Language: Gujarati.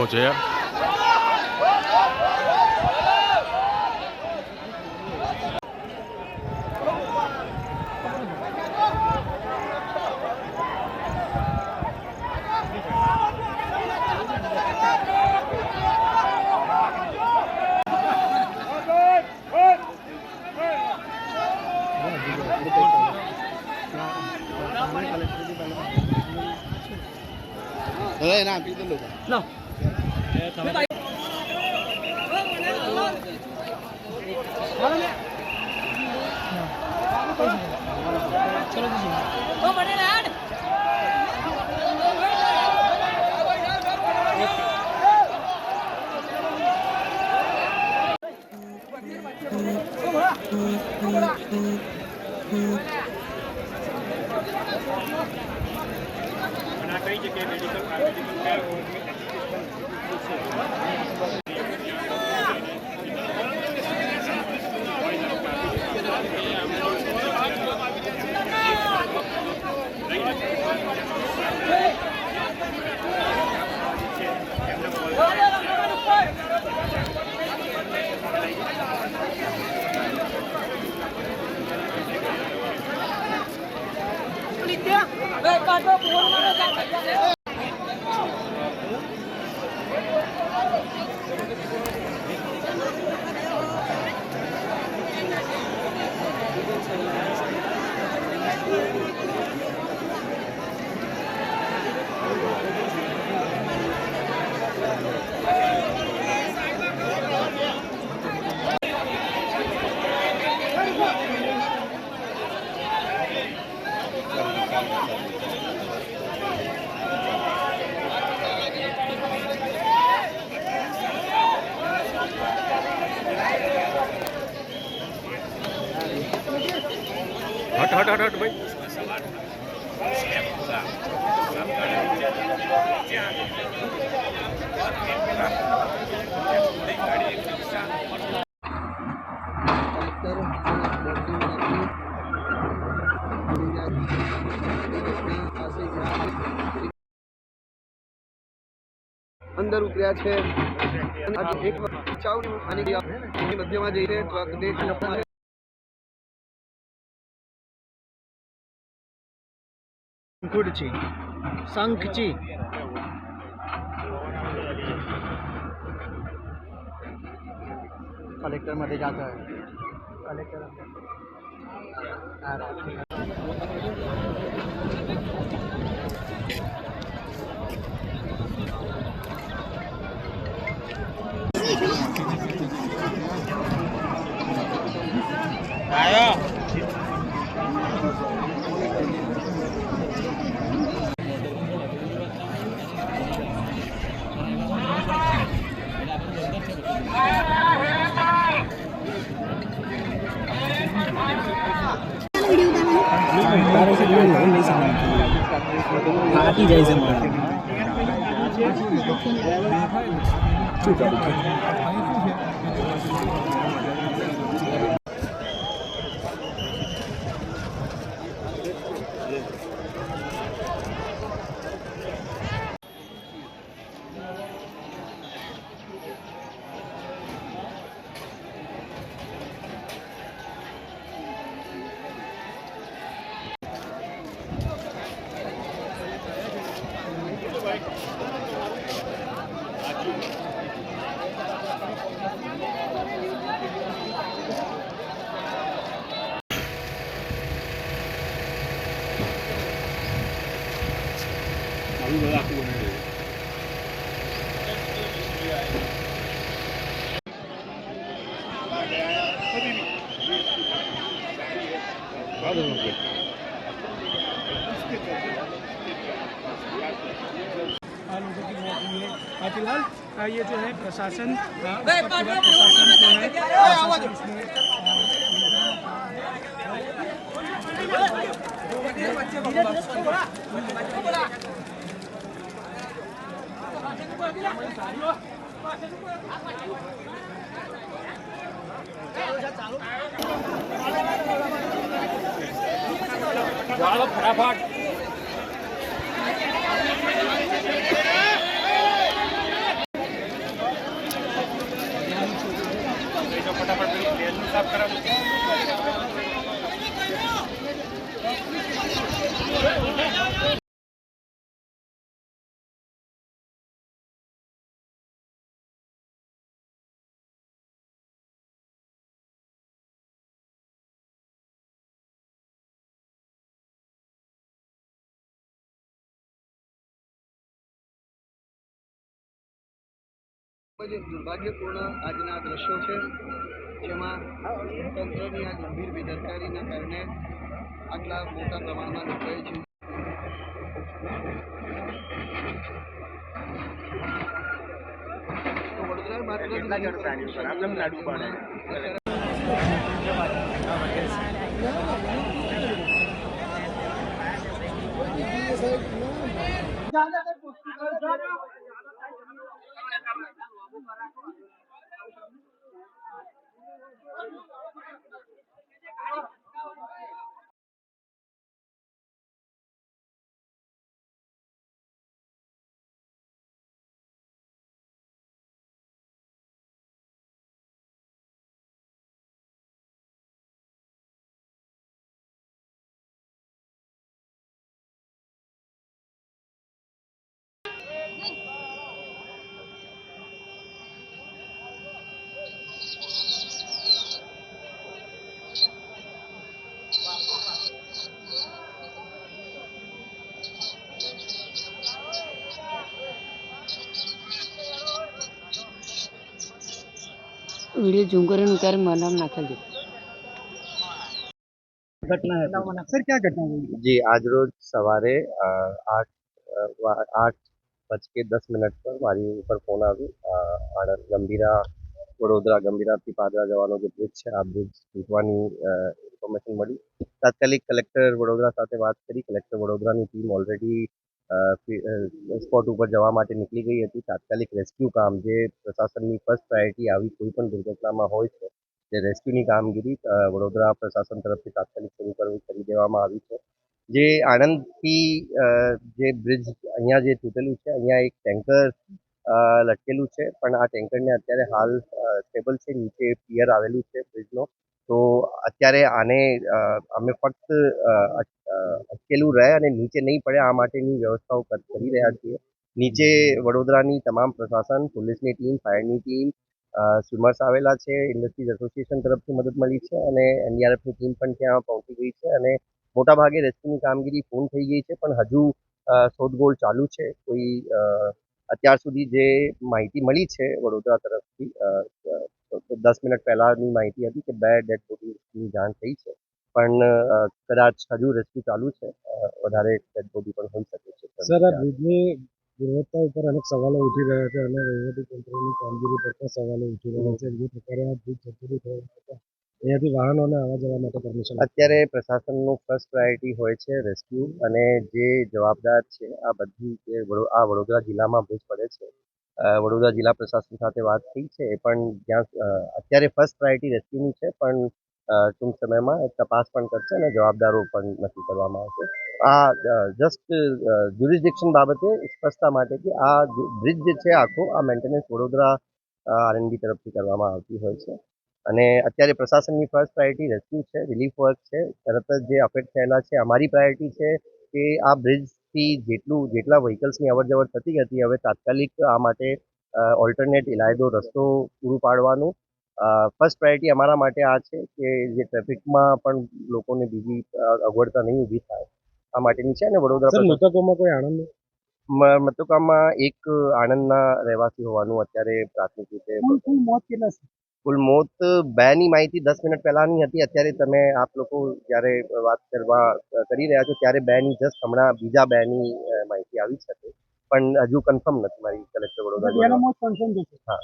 તડકો છે. ના આપી દો ના કઈ જગ્યાએ મેડિકલ હટ હટ હટ હટ ભાઈ. અંદર ઉતર્યા છે એક બચાવ અને મધ્યમાં જઈને ટ્રક ને खुर्ची शंखची कलेक्टर मध्ये जाता है कलेक्टर आया फाटी जाए से मार फिलहाल ये जो है प्रशासन फटाफट ફટાફટ પેલું બેનનું સાફ કરાવવું છે. ખૂબ જ દુર્ભાગ્યપૂર્ણ આજના દ્રશ્યો છે, જેમાં તંત્રની આ ગંભીર બેદરકારીના કારણે આટલા મોટા પ્રમાણમાં લોકોએ જીવ તો વડોદરા માત્ર જ નહીં, પરંતુ સમગ્ર રાજ્યમાં वीडियो जूम कर उतारे नाम नाखेल છે. घटना है सर, क्या घटना हुई? जी आज रोज सवारे 8:10 पर મારી ઉપર ફોન આવ્યો આણંદ ગંભીરા વડોદરા ગંભીરાથી પાદરા જવાનો જે બ્રિજ છે આ બ્રિજ તૂટવાની ઇન્ફોર્મેશન મળી. તાત્કાલિક કલેક્ટર વડોદરા સાથે વાત કરી. કલેક્ટર વડોદરાની ટીમ ઓલરેડી સ્પોટ ઉપર જવા માટે નીકળી ગઈ હતી. તાત્કાલિક રેસ્ક્યુ કામ, જે પ્રશાસનની ફર્સ્ટ પ્રાયોરિટી આવી કોઈ પણ દુર્ઘટનામાં હોય છે, જે રેસ્ક્યુની કામગીરી વડોદરા પ્રશાસન તરફથી તાત્કાલિક શરૂ કરી દેવામાં આવી છે. જે આણંદથી જે બ્રિજ અહીંયા જે તૂટેલું છે, અહીંયા એક ટેન્કર લટકેલું છે, પણ આ ટેન્કરને અત્યારે હાલ સ્ટેબલ છે, નીચે પિયર આવેલું છે બ્રિજનો. તો અત્યારે આને અમે ફક્ત અટકેલું રહે અને નીચે નહીં પડે આ માટેની વ્યવસ્થાઓ કરી રહ્યા છીએ. નીચે વડોદરાની તમામ પ્રશાસન, પોલીસની ટીમ, ફાયરની ટીમ, સ્વિમર્સ આવેલા છે, ઇન્ડસ્ટ્રીઝ એસોસિએશન તરફથી મદદ મળી છે અને એનડીઆરએફની ટીમ પણ ત્યાં પહોંચી ગઈ છે અને મોટાભાગે રેસ્ક્યુની કામગીરી પૂર્ણ થઈ ગઈ છે, પણ હજુ શોધખોળ ચાલુ છે. કોઈ અત્યાર સુધી જે માહિતી મળી છે વડોદરા તરફથી 10 મિનિટ પહેલાંની માહિતી હતી કે 2 ડેડ બોડીની જાણ થઈ છે, પણ કદાચ હજુ રેસ્ક્યુ ચાલુ છે. વધારે ડેડ બોડી પણ હોઈ શકે છે. સર, આ બ્રિજની ગુણવત્તા ઉપર અનેક સવાલો ઉઠી રહ્યા છે અને વહીવટીતંત્રની કામગીરી પર પણ સવાલો ઉઠી રહ્યા છે. જે પ્રકારે આ બ્રિજ જર્જરિત થયો હતો, અહીંયાથી વાહનોને આવવા જવા માટે પરમિશન અત્યારે પ્રશાસનનું ફર્સ્ટ પ્રાયોરિટી હોય છે રેસ્ક્યુ, અને જે જવાબદાર છે આ બધી જે આ વડોદરા જિલ્લામાં બ્રિજ પડે છે, વડોદરા જિલ્લા પ્રશાસન સાથે વાત થઈ છે. એ પણ જ્યાં અત્યારે ફર્સ્ટ પ્રાયોરિટી રેસ્ક્યુની છે, પણ ટૂંક સમયમાં તપાસ પણ કરશે અને જવાબદારો પણ નક્કી કરવામાં આવશે. આ જસ્ટ જ્યુરિસ્ડિક્શન બાબતે સ્પષ્ટતા માટે કે આ બ્રિજ જે છે આખો આ મેન્ટેનન્સ વડોદરા આરએનબી તરફથી કરવામાં આવતી હોય છે અને અત્યારે પ્રશાસનની ફર્સ્ટ પ્રાયોરિટી રેસ્ક્યુ છે, રિલીફ વર્ક છે. તરત જ જે અફેક્ટ થયેલા છે, અમારી પ્રાયોરિટી છે કે આ બ્રિજથી જેટલા વ્હીકલ્સની અવરજવર થતી હતી, હવે તાત્કાલિક આ માટે ઓલ્ટરનેટ ઇલાયદો રસ્તો પૂરું પાડવાનું. ફર્સ્ટ પ્રાયોરિટી અમારા માટે આ છે કે જે ટ્રાફિકમાં પણ લોકોને બીજી અગવડતા નહીં ઊભી થાય આ માટેની છે. અને વડોદરા મૃતકોમાં કોઈ આણંદ મૃતકોમાં એક આણંદના રહેવાસી હોવાનું અત્યારે પ્રાથમિક રીતે. મોત કેટલા છે? કુલ મોત 2ની માહિતી 10 મિનિટ પહેલાંની હતી. અત્યારે તમે આપ લોકો જ્યારે વાત કરી રહ્યા છો ત્યારે 2ની જસ્ટ હમણાં બીજા 2ની માહિતી આવી શકે, પણ હજુ કન્ફર્મ નથી મારી કલેક્ટર વડોદરા. મોત કન્ફર્મ છે. હા.